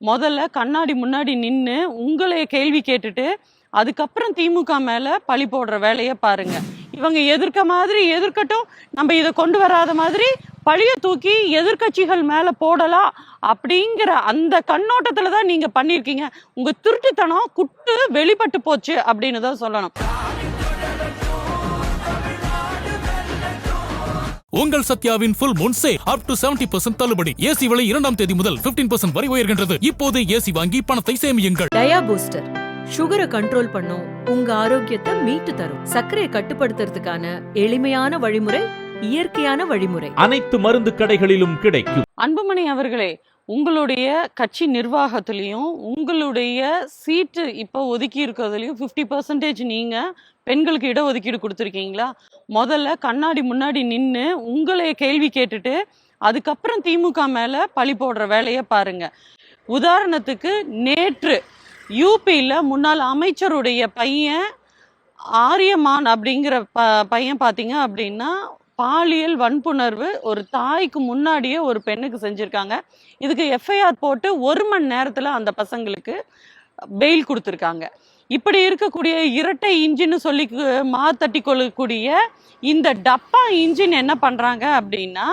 முதல்ல கண்ணாடி முன்னாடி நின்னு உங்களைய கேள்வி கேட்டுட்டு அதுக்கப்புறம் திமுக மேல பழி போடுற வேலையை பாருங்க. இவங்க எதிர்க்க மாதிரி எதிர்க்கட்டும், நம்ம இதை கொண்டு வராத மாதிரி பழிய தூக்கி எதிர்க்கட்சிகள் மேல போடலாம் அப்படிங்கிற அந்த கண்ணோட்டத்துல தான் நீங்க பண்ணிருக்கீங்க. உங்க திருட்டுத்தனம் குட்டு வெளிப்பட்டு போச்சு அப்படின்னு தான் சொல்லணும். உங்கள் சத்யாவின் full moon sale up to 70% தள்ளுபடி. ஏசி விலை 2ஆம் தேதி முதல் 15% வரை உயர்கின்றது. இப்போதே ஏசி வாங்கி பணத்தை சேமியுங்கள். டயா பூஸ்டர் சுகரை கண்ட்ரோல் பண்ணும், உங்க ஆரோக்கியத்தை மீட்டு தரும். சர்க்கரையை கட்டுப்படுத்துறதுக்கான எளிமையான வழிமுறை, இயற்கையான வழிமுறை. அனைத்து மருந்து கடைகளிலும் கிடைக்கும். அன்புமணி அவர்களே, உங்களுடைய கட்சி நிர்வாகத்திலையும் உங்களுடைய சீட்டு இப்போ ஒதுக்கி இருக்கிறதுலையும் 50% நீங்க பெண்களுக்கு இடஒதுக்கீடு கொடுத்துருக்கீங்களா? முதல்ல கண்ணாடி முன்னாடி நின்று உங்களைய கேள்வி கேட்டுட்டு அதுக்கப்புறம் திமுக மேல பழி போடுற வேலையை பாருங்க. உதாரணத்துக்கு நேற்று யூபியில் முன்னாள் அமைச்சருடைய பையன் ஆரியமான் அப்படிங்கிற பையன் பார்த்தீங்க அப்படின்னா பாலியல் வன்புணர்வு ஒரு தாய்க்கு முன்னாடியே ஒரு பெண்ணுக்கு செஞ்சுருக்காங்க. இதுக்கு எஃப்ஐஆர் போட்டு 1 மணி நேரத்தில் அந்த பசங்களுக்கு பெயில் கொடுத்துருக்காங்க. இப்படி இருக்கக்கூடிய இரட்டை இன்ஜின்னு சொல்லி மாத்தட்டி கொள்ளக்கூடிய இந்த டப்பா இன்ஜின் என்ன பண்ணுறாங்க அப்படின்னா,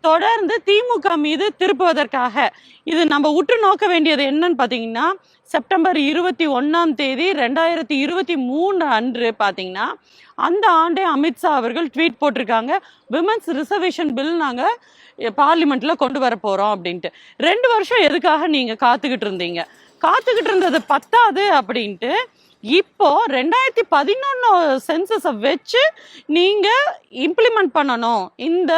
தொடர்ந்து திமுக மீது திருப்புவதற்காக இது நம்ம உற்று நோக்க வேண்டியது என்னன்னு பார்த்தீங்கன்னா, செப்டம்பர் 21ஆம் தேதி 2023 அன்று பார்த்தீங்கன்னா அந்த ஆண்டே அமித்ஷா அவர்கள் ட்வீட் போட்டிருக்காங்க, விமன்ஸ் ரிசர்வேஷன் பில் நாங்கள் பார்லிமெண்ட்டில் கொண்டு வர போகிறோம் அப்படின்ட்டு. 2 வருஷம் எதுக்காக நீங்கள் காத்துக்கிட்டு இருந்தீங்க? காத்துக்கிட்டு இருந்தது பத்தாது அப்படின்ட்டு இப்போ 2011 சென்சஸை வச்சு நீங்கள் இம்ப்ளிமெண்ட் பண்ணணும், இந்த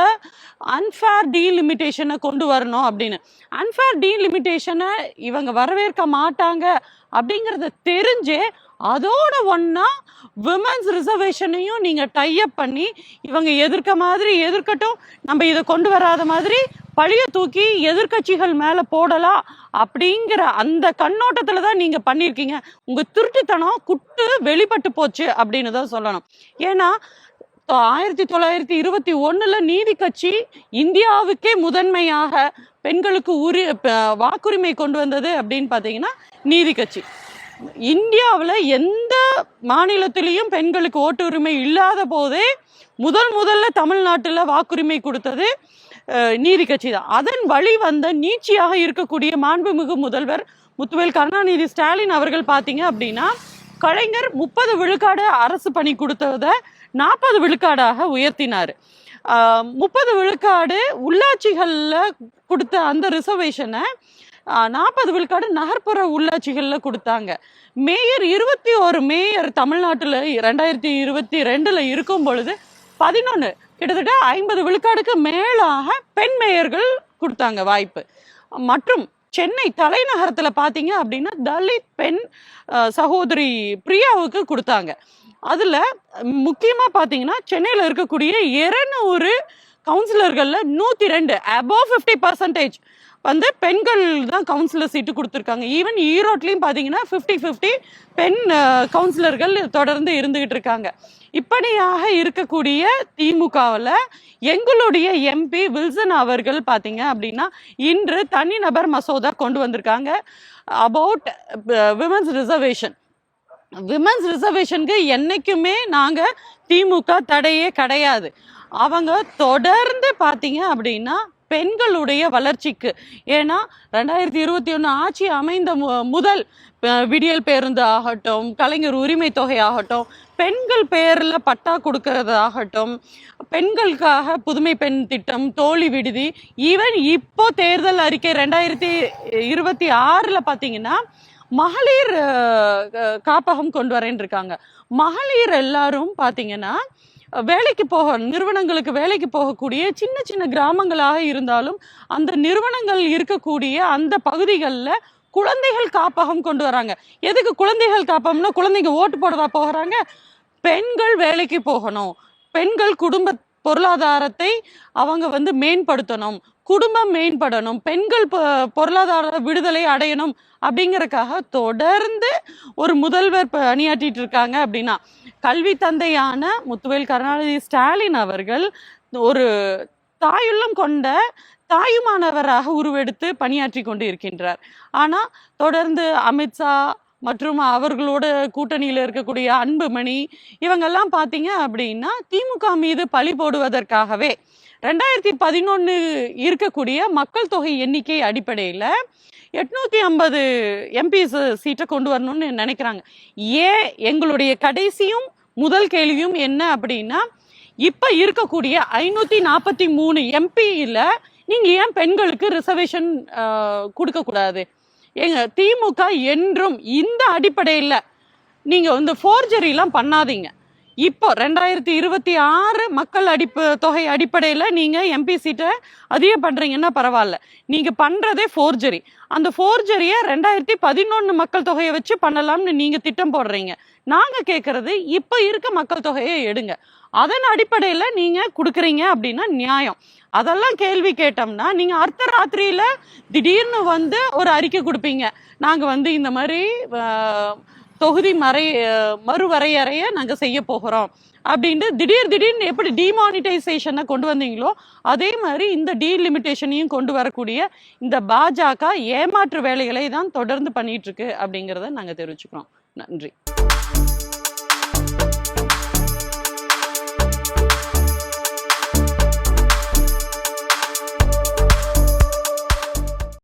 அன்ஃபேர் டீலிமிட்டேஷனை கொண்டு வரணும் அப்படின்னு. அன்ஃபேர் டீலிமிட்டேஷனை இவங்க வரவேற்க மாட்டாங்க அப்படிங்கிறத தெரிஞ்சே அதோட ஒன்றா விமன்ஸ் ரிசர்வேஷனையும் நீங்கள் டைஅப் பண்ணி இவங்க எதிர்க்க மாதிரி எதிர்க்கட்டும், நம்ம இதை கொண்டு வராத மாதிரி பழிய தூக்கி எதிர்க்கட்சிகள் மேலே போடலாம் அப்படிங்கிற அந்த கண்ணோட்டத்தில் தான் நீங்கள் பண்ணியிருக்கீங்க. உங்கள் திருட்டுத்தனம் குட்டு வெளிப்பட்டு போச்சு அப்படின்னு தான் சொல்லணும். ஏன்னா 1921 நீதி கட்சி இந்தியாவுக்கே முதன்மையாக பெண்களுக்கு வாக்குரிமை கொண்டு வந்தது அப்படின்னு பார்த்தீங்கன்னா நீதி கட்சி. இந்தியாவில் எந்த மாநிலத்திலையும் பெண்களுக்கு ஓட்டு உரிமை இல்லாத போதே முதல்ல தமிழ்நாட்டில் வாக்குரிமை கொடுத்தது நீதி கட்சி தான். அதன் வழி வந்த நீட்சியாக இருக்கக்கூடிய மாண்புமிகு முதல்வர் முத்துவேல் கருணாநிதி ஸ்டாலின் அவர்கள் பார்த்தீங்க அப்படின்னா, கலைஞர் 30 விழுக்காடு அரசு பணி கொடுத்ததை 40 விழுக்காடாக உயர்த்தினார். 30 விழுக்காடு உள்ளாட்சிகளில் கொடுத்த அந்த ரிசர்வேஷனை 40 விழுக்காடு நகர்ப்புற உள்ளாட்சிகளில் கொடுத்தாங்க. மேயர் 21 மேயர் தமிழ்நாட்டில் 2022 இருக்கும் பொழுது 11 கிட்டத்தட்ட 50 விழுக்காடுக்கு மேலாக பெண் மேயர்கள் கொடுத்தாங்க வாய்ப்பு. மற்றும் சென்னை தலைநகரத்தில் பார்த்தீங்க அப்படின்னா தலித் பெண் சகோதரி பிரியாவுக்கு கொடுத்தாங்க. அதில் முக்கியமாக பார்த்தீங்கன்னா சென்னையில் இருக்கக்கூடிய 200 கவுன்சிலர்களில் 102 அபோவ் 50% வந்து பெண்கள் தான் கவுன்சிலர் சீட்டு கொடுத்துருக்காங்க. ஈவன் ஈரோட்லையும் பார்த்தீங்கன்னா 50-50 பெண் கவுன்சிலர்கள் தொடர்ந்து இருந்துகிட்டு இருக்காங்க. இப்படியாக இருக்கக்கூடிய திமுகவில் எங்களுடைய எம்பி வில்சன் அவர்கள் பார்த்தீங்க அப்படின்னா இன்று தனிநபர் மசோதா கொண்டு வந்திருக்காங்க அபவுட் விமன்ஸ் ரிசர்வேஷன். விமன்ஸ் ரிசர்வேஷனுக்கு என்னைக்குமே நாங்கள் திமுக தடையே கிடையாது. அவங்க தொடர்ந்து பார்த்தீங்க அப்படின்னா பெண்களுடைய வளர்ச்சிக்கு, ஏன்னா 2021 ஆட்சி அமைந்த முதல் விடியல் பேருந்து ஆகட்டும், கலைஞர் உரிமை தொகை ஆகட்டும், பெண்கள் பேரில் பட்டா கொடுக்கறதாகட்டும், பெண்களுக்காக புதுமை பெண் திட்டம், தோழி விடுதி, ஈவன் இப்போ தேர்தல் அறிக்கை 2026 பார்த்தீங்கன்னா மகளிர் காப்பகம் கொண்டு வரேன்னு இருக்காங்க. மகளிர் எல்லாரும் பார்த்தீங்கன்னா வேலைக்கு நிறுவனங்களுக்கு வேலைக்கு போகக்கூடிய சின்ன சின்ன கிராமங்களாக இருந்தாலும் அந்த நிறுவனங்கள் இருக்கக்கூடிய அந்த பகுதிகளில் குழந்தைகள் காப்பகம் கொண்டு வராங்க. எதுக்கு குழந்தைகள் காப்பகம்னா, குழந்தைங்க ஓட்டு போடவா போகிறாங்க? பெண்கள் வேலைக்கு போகணும், பெண்கள் குடும்ப பொருளாதாரத்தை அவங்க வந்து மேம்படுத்தணும், குடும்பம் மேம்படணும், பெண்கள் பொருளாதார விடுதலை அடையணும் அப்படிங்கறக்காக தொடர்ந்து ஒரு முதல்வர் பணியாற்றிட்டு இருக்காங்க. அப்படின்னா கல்வி தந்தையான முத்துவேல் கருணாநிதி ஸ்டாலின் அவர்கள் ஒரு தாயுள்ளம் கொண்ட தாயுமானவராக உருவெடுத்து பணியாற்றி கொண்டு இருக்கின்றார். ஆனால் தொடர்ந்து அமித்ஷா மற்றும் அவர்களோட கூட்டணியில் இருக்கக்கூடிய அன்புமணி இவங்கெல்லாம் பார்த்தீங்க அப்படின்னா திமுக மீது பழி போடுவதற்காகவே 2011 இருக்கக்கூடிய மக்கள் தொகை எண்ணிக்கை அடிப்படையில் 850 எம்பிஸ் சீட்டை கொண்டு வரணும்னு நினைக்கிறாங்க. ஏன் எங்களுடைய கடைசியும் முதல் கேள்வியும் என்ன அப்படின்னா, இப்போ இருக்கக்கூடிய 543 எம்பியில் நீங்கள் ஏன் பெண்களுக்கு ரிசர்வேஷன் கொடுக்கக்கூடாது? எங்க திமுக என்றும் இந்த அடிப்படையில் நீங்கள் ஃபோர்ஜரிலாம் பண்ணாதீங்க. இப்போ 2026 மக்கள் தொகை அடிப்படையில் நீங்கள் எம்பி சீட்டை அதிகம் பண்ணுறீங்கன்னா பரவாயில்ல, நீங்கள் பண்ணுறதே ஃபோர்ஜரி. அந்த ஃபோர்ஜரியை 2011 மக்கள் தொகையை வச்சு பண்ணலாம்னு நீங்கள் திட்டம் போடுறீங்க. நாங்கள் கேட்குறது இப்போ இருக்க மக்கள் தொகையை எடுங்க, அதன் அடிப்படையில் நீங்கள் கொடுக்குறீங்க அப்படின்னா நியாயம். அதெல்லாம் கேள்வி கேட்டோம்னா நீங்கள் அர்த்த ராத்திரியில் திடீர்னு ஒரு அறிக்கை கொடுப்பீங்க, நாங்கள் இந்த மாதிரி தொகுதி மறுவரையறையை நாங்கள் செய்ய போகிறோம் அப்படின்ட்டு திடீர்னு எப்படி டிமானிட்டைசேஷனை கொண்டு வந்தீங்களோ அதே மாதிரி இந்த டீலிமிட்டேஷனையும் கொண்டு வரக்கூடிய இந்த பாஜக ஏமாற்று வேலைகளை தான் தொடர்ந்து பண்ணிட்டு இருக்கு அப்படிங்கிறத நாங்கள் தெரிவிச்சுக்கிறோம். நன்றி.